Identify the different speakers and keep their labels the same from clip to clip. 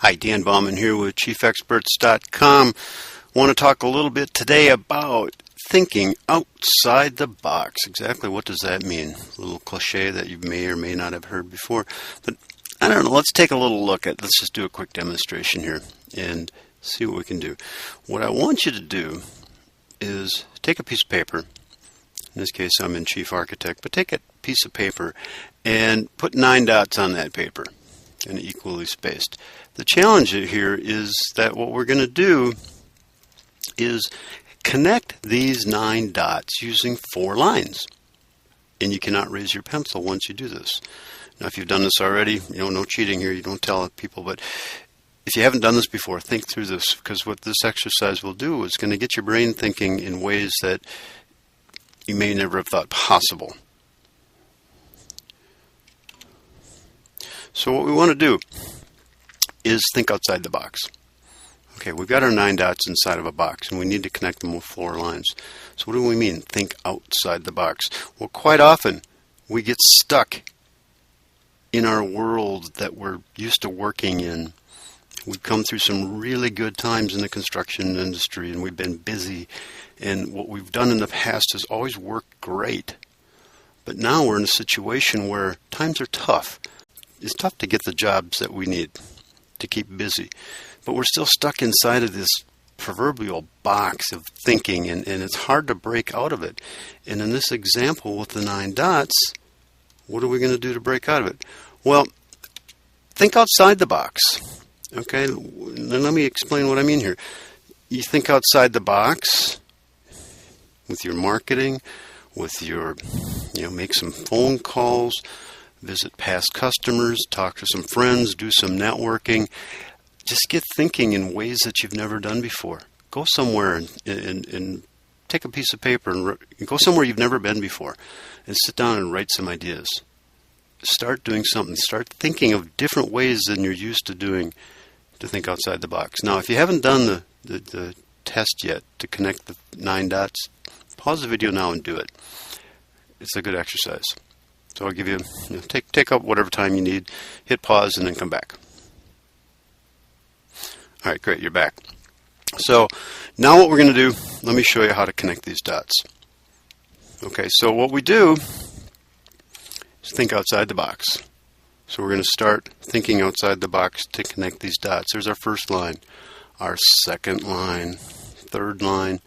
Speaker 1: Hi, Dan Bauman here with ChiefExperts.com. Want to talk a little bit today about thinking outside the box. Exactly what does that mean? A little cliche that you may or may not have heard before. But I don't know, let's take a little look at, let's just do a quick demonstration here and see what we can do. What I want you to do is take a piece of paper. In this case, I'm in Chief Architect, but take a piece of paper and put 9 dots on that paper and equally spaced. The challenge here is that what we're going to do is connect these 9 dots using 4 lines. And you cannot raise your pencil once you do this. Now, if you've done this already, no cheating here, you don't tell people, but if you haven't done this before, think through this, because what this exercise will do is going to get your brain thinking in ways that you may never have thought possible. So what we want to do is think outside the box. Okay, we've got our 9 dots inside of a box, and we need to connect them with 4 lines. So what do we mean, think outside the box? Well, quite often, we get stuck in our world that we're used to working in. We've come through some really good times in the construction industry, and we've been busy, and what we've done in the past has always worked great. But now we're in a situation where times are tough. It's tough to get the jobs that we need to keep busy, but we're still stuck inside of this proverbial box of thinking, and it's hard to break out of it. And in this example with the 9 dots, what are we going to do to break out of it? Well, think outside the box. Okay, then let me explain what I mean here. You think outside the box with your marketing, with your, make some phone calls, visit past customers, talk to some friends, do some networking. Just get thinking in ways that you've never done before. Go somewhere and take a piece of paper and go somewhere you've never been before and sit down and write some ideas. Start doing something. Start thinking of different ways than you're used to doing to think outside the box. Now, if you haven't done the test yet to connect the 9 dots, pause the video now and do it. It's a good exercise. So I'll give you, take up whatever time you need, hit pause, and then come back. All right, great, you're back. So now what we're going to do, let me show you how to connect these dots. Okay, so what we do is think outside the box. So we're going to start thinking outside the box to connect these dots. There's our first line, our second line, third line,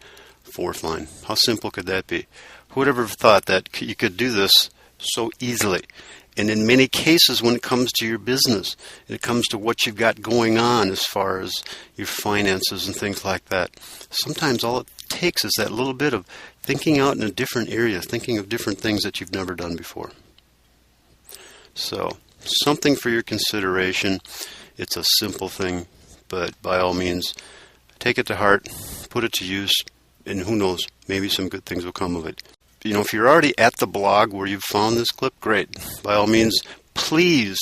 Speaker 1: fourth line. How simple could that be? Who would ever have thought that you could do this so easily? And in many cases, when it comes to your business, and it comes to what you've got going on as far as your finances and things like that, sometimes all it takes is that little bit of thinking out in a different area, thinking of different things that you've never done before. So, something for your consideration. It's a simple thing, but by all means, take it to heart, put it to use, and who knows, maybe some good things will come of it. If you're already at the blog where you've found this clip, great. By all means, please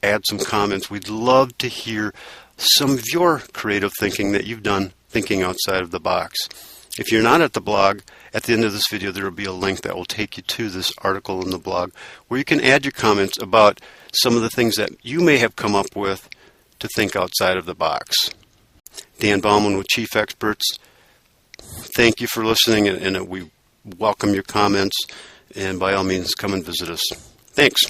Speaker 1: add some comments. We'd love to hear some of your creative thinking that you've done thinking outside of the box. If you're not at the blog, at the end of this video, there will be a link that will take you to this article in the blog where you can add your comments about some of the things that you may have come up with to think outside of the box. Dan Bauman with Chief Experts. Thank you for listening, and we welcome your comments, and by all means, come and visit us. Thanks.